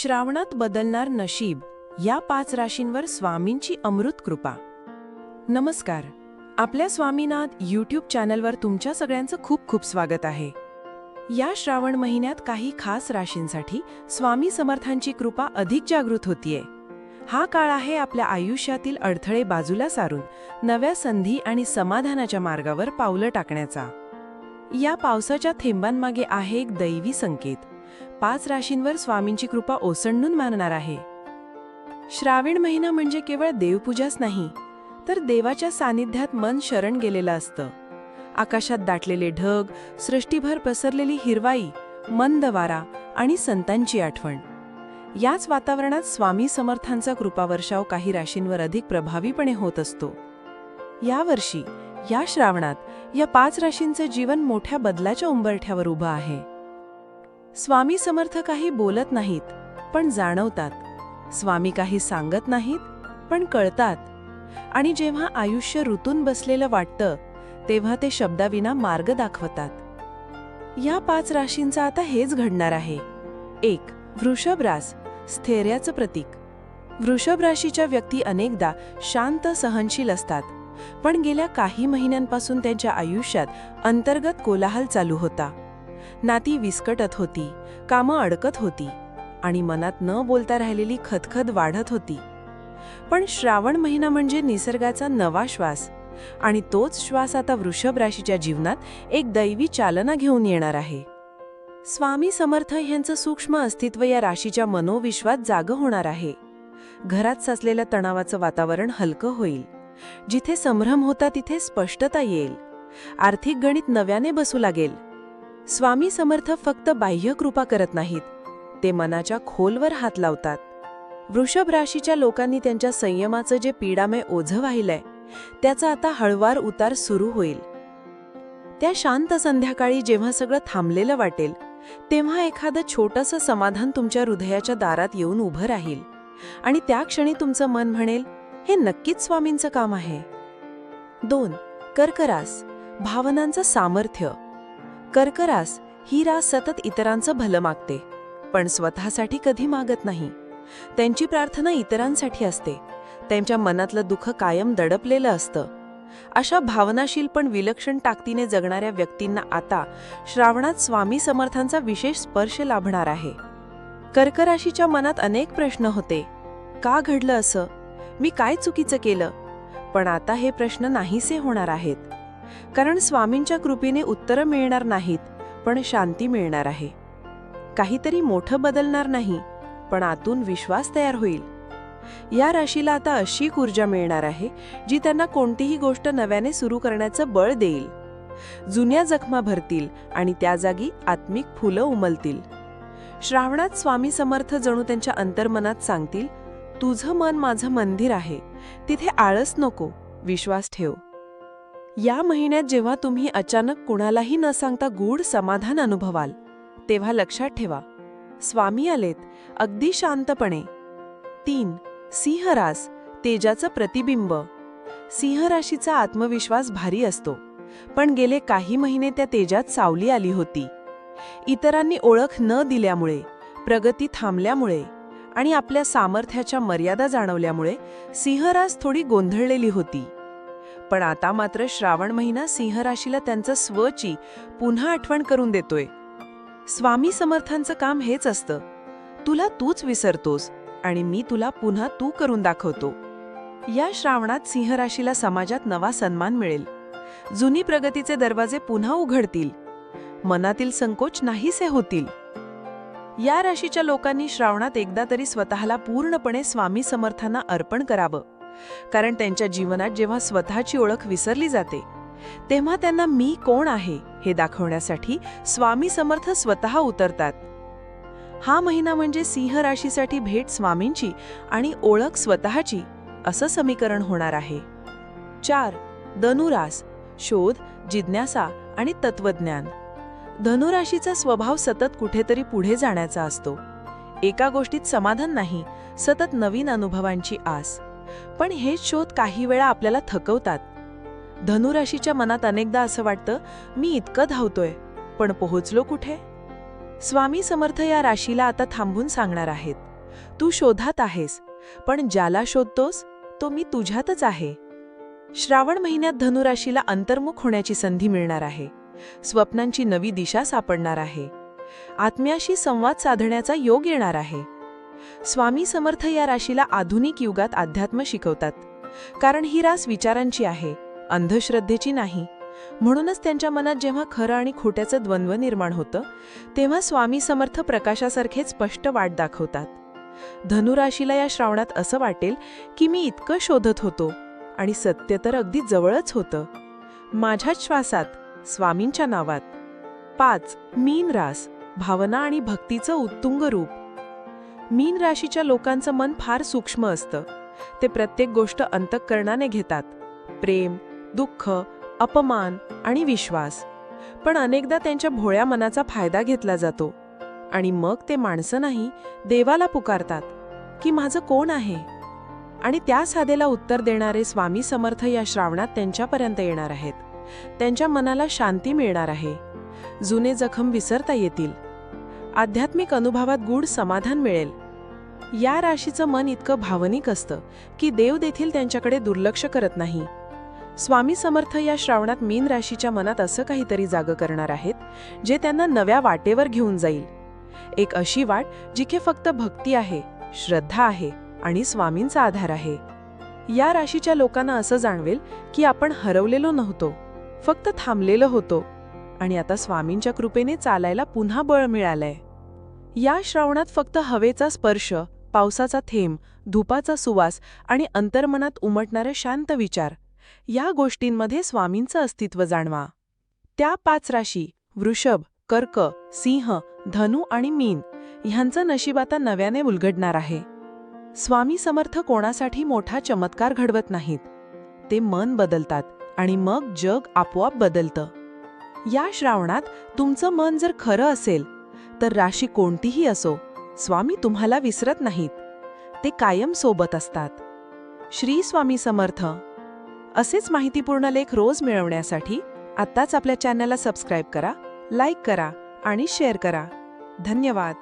श्रावणात बदलणार नशीब या 5 राशींवर स्वामींची अमृत कृपा. नमस्कार. आपल्या स्वामीनाथ यूट्यूब चॅनलवर तुमच्या सगळ्यांचं खूप खूप स्वागत आहे. या श्रावण महिन्यात काही खास राशींसाठी स्वामी समर्थांची कृपा अधिक जागृत होतीये. हा काळ आहे आपल्या आयुष्यातील अडथळे बाजूला सारून नव्या संधी आणि समाधानाच्या मार्गावर पावलं टाकण्याचा. या पावसाच्या थेंबांमागे आहे एक दैवी संकेत. 5 राशींवर स्वामींची कृपा ओसंडून मानणार आहे. श्रावण महिना म्हणजे केवळ देवपूजाच नाही, तर देवाच्या सानिध्यात मन शरण गेलेलं असतं. आकाशात दाटलेले ढग, सृष्टीभर पसरलेली हिरवाई, मंद वारा आणि संतांची आठवण. याच वातावरणात स्वामी समर्थांचा कृपावर्षाव काही राशींवर अधिक प्रभावीपणे होत असतो. यावर्षी या श्रावणात या 5 राशींचं जीवन मोठ्या बदलाच्या उंबरठ्यावर उभं आहे. स्वामी समर्थ काही बोलत नाहीत, पण जाणवतात. स्वामी काही सांगत नाहीत, पण कळतात. आणि जेव्हा आयुष्य ऋतून बसलेलं वाटतं, तेव्हा ते शब्दाविना मार्ग दाखवतात. या 5 राशींचं आता हेच घडणार आहे. 1. वृषभ रास, स्थैर्याचं प्रतीक. वृषभ राशीच्या व्यक्ती अनेकदा शांत सहनशील असतात, पण गेल्या काही महिन्यांपासून त्यांच्या आयुष्यात अंतर्गत कोलाहल चालू होता. नाती विस्कटत होती, कामं अडकत होती आणि मनात न बोलता राहिलेली खदखद वाढत होती. पण श्रावण महिना म्हणजे निसर्गाचा नवा श्वास, आणि तोच श्वास आता वृषभ राशीच्या जीवनात एक दैवी चालना घेऊन येणार आहे. स्वामी समर्थ यांचं सूक्ष्म अस्तित्व या राशीच्या मनोविश्वात जागं होणार आहे. घरात साचलेल्या तणावाचं वातावरण हलकं होईल. जिथे संभ्रम होता तिथे स्पष्टता येईल. आर्थिक गणित नव्याने बसू लागेल. स्वामी समर्थ फक्त बाह्य कृपा करत नाहीत, ते मनाच्या खोलवर हात लावतात. वृषभ राशीच्या लोकांनी त्यांच्या संयमाचं जे पीडामय ओझं वाहिलंय, त्याचा आता हळवार उतार सुरू होईल. त्या शांत संध्याकाळी जेव्हा सगळं थांबलेलं वाटेल, तेव्हा एखादं छोटंसं समाधान तुमच्या हृदयाच्या दारात येऊन उभं राहील, आणि त्या क्षणी तुमचं मन म्हणेल, हे नक्कीच स्वामींचं काम आहे. 2. कर्क रास, भावनांचं सामर्थ्य. कर्क रास ही रास सतत इतरांचं भलं मागते, पण स्वतःसाठी कधी मागत नाही. त्यांची प्रार्थना इतरांसाठी असते. त्यांच्या मनातलं दुःख कायम दडपलेलं असतं. अशा भावनाशील पण विलक्षण ताकदीने जगणाऱ्या व्यक्तींना आता श्रावणात स्वामी समर्थांचा विशेष स्पर्श लाभणार आहे. कर्क राशीच्या मनात अनेक प्रश्न होते. का घडलं असं? मी काय चुकीचं केलं? पण आता हे प्रश्न नाहीसे होणार आहेत. कारण स्वामींच्या कृपेने उत्तरं मिळणार नाहीत, पण शांती मिळणार आहे. काहीतरी मोठं बदलणार नाही, पण आतून विश्वास तयार होईल. या राशीला आता अशी ऊर्जा मिळणार आहे, जी त्यांना कोणतीही गोष्ट नव्याने सुरू करण्याचं बळ देईल. जुन्या जखमा भरतील आणि त्या जागी आत्मिक फुलं उमलतील. श्रावणात स्वामी समर्थ जणू त्यांच्या अंतर्मनात सांगतील, तुझं मन माझं मंदिर आहे, तिथे आळस नको, विश्वास ठेव. या महिन्यात जेव्हा तुम्ही अचानक कुणालाही न सांगता गूढ समाधान अनुभवाल, तेव्हा लक्षात ठेवा, स्वामी आलेत, अगदी शांतपणे. 3. सिंह रास, तेजाचं प्रतिबिंब. सिंह राशीचा आत्मविश्वास भारी असतो, पण गेले काही महिने त्या तेजात सावली आली होती. इतरांनी ओळख न दिल्यामुळे, प्रगती थांबल्यामुळे आणि आपल्या सामर्थ्याच्या मर्यादा जाणवल्यामुळे सिंह रास थोडी गोंधळलेली होती. पण आता मात्र श्रावण महिना सिंह राशीला त्यांचं स्वची पुन्हा आठवण करून देतोय. स्वामी समर्थांचं काम हेच असतं, तुला तूच विसरतोस आणि मी तुला पुन्हा तू करून दाखवतो. या श्रावणात सिंह राशीला समाजात नवा सन्मान मिळेल. जुनी प्रगतीचे दरवाजे पुन्हा उघडतील. मनातील संकोच नाहीसे होतील. या राशीच्या लोकांनी श्रावणात एकदा तरी स्वतःला पूर्णपणे स्वामी समर्थांना अर्पण करावं. कारण त्यांच्या जीवनात जेव्हा स्वतःची ओळख विसरली जाते, तेव्हा त्यांना मी कोण आहे हे दाखवण्यासाठी स्वामी समर्थ स्वतः उतरतात. हा महिना म्हणजे सिंह राशीसाठी भेट स्वामींची आणि ओळख स्वतःची असं समीकरण होणार आहे. 4. धनुरास, शोध, जिज्ञासा आणि तत्वज्ञान. धनुराशीचा स्वभाव सतत कुठेतरी पुढे जाण्याचा असतो. एका गोष्टीत समाधान नाही, सतत नवीन अनुभवांची आस. पण हे शोध काही वेळा आपल्याला थकवतात. धनुराशीच्या मनात अनेकदा असं वाटतं, मी इतकं धावतोय, पण पोहोचलो कुठे? स्वामी समर्थ या राशीला आता थांबून सांगणार आहेत, तू शोधात आहेस, पण ज्याला शोधतोस तो मी तुझ्यातच आहे. श्रावण महिन्यात धनुराशीला अंतर्मुख होण्याची संधी मिळणार आहे. स्वप्नांची नवी दिशा सापडणार आहे. आत्म्याशी संवाद साधण्याचा योग येणार आहे. स्वामी समर्थ या राशीला आधुनिक युगात अध्यात्म शिकवतात, कारण ही रास विचारांची आहे, अंधश्रद्धेची नाही. म्हणूनच त्यांच्या मनात जेव्हा खरं आणि खोट्याचं द्वंद्व निर्माण होतं, तेव्हा स्वामी समर्थ प्रकाशासारखे स्पष्ट वाट दाखवतात. धनुराशीला या श्रावणात असं वाटेल की मी इतकं शोधत होतो आणि सत्य तर अगदी जवळच होतं, माझ्याच श्वासात, स्वामींच्या नावात. 5. मीन रास, भावना आणि भक्तीचं उत्तुंग रूप. मीन राशीच्या लोकांचं मन फार सूक्ष्म असतं. ते प्रत्येक गोष्ट अंतःकरणाने घेतात, प्रेम, दुःख, अपमान आणि विश्वास. पण अनेकदा त्यांच्या भोळ्या मनाचा फायदा घेतला जातो आणि मग ते माणसं नाही, देवाला पुकारतात की माझं कोण आहे. आणि त्या साधेला उत्तर देणारे स्वामी समर्थ या श्रावणात त्यांच्यापर्यंत येणार आहेत. त्यांच्या मनाला शांती मिळणार आहे, जुने जखम विसरता येतील, आध्यात्मिक अनुभवात गूढ समाधान मिळेल. या राशीचं मन इतकं भावनिक असतं की देव देखील त्यांच्याकडे दुर्लक्ष करत नाही. स्वामी समर्थ या श्रावणात मीन राशीच्या मनात असं काहीतरी जागं करणार आहेत, जे त्यांना नव्या वाटेवर घेऊन जाईल. एक अशी वाट जिथे फक्त भक्ती आहे, श्रद्धा आहे आणि स्वामींचा आधार आहे. या राशीच्या लोकांना असं जाणवेल की आपण हरवलेलो नव्हतो, फक्त थांबलेलो होतो आणि आता स्वामींच्या कृपेने चालायला पुन्हा बळ मिळालंय. या श्रावणात फक्त हवेचा स्पर्श, पावसाचा थेंब, धुपाचा सुवास आणि अंतर्मनात उमटणारे शांत विचार, या गोष्टींमध्ये स्वामींचं अस्तित्व जाणवा. त्या 5 राशी वृषभ, कर्क, सिंह, धनु आणि मीन ह्यांचं नशीब आता नव्याने उलगडणार आहे. स्वामी समर्थ कोणासाठी मोठा चमत्कार घडवत नाहीत, ते मन बदलतात आणि मग जग आपोआप बदलतं. या श्रावणात तुमचं मन जर खरं असेल तर राशी कोणतीही असो, स्वामी तुम्हाला विसरत नाहीत, ते कायम सोबत असतात. श्री स्वामी समर्थ. असेच माहितीपूर्ण लेख रोज मिळवण्यासाठी आत्ताच आपल्या चॅनलला सबस्क्राईब करा, लाईक करा आणि शेअर करा. धन्यवाद.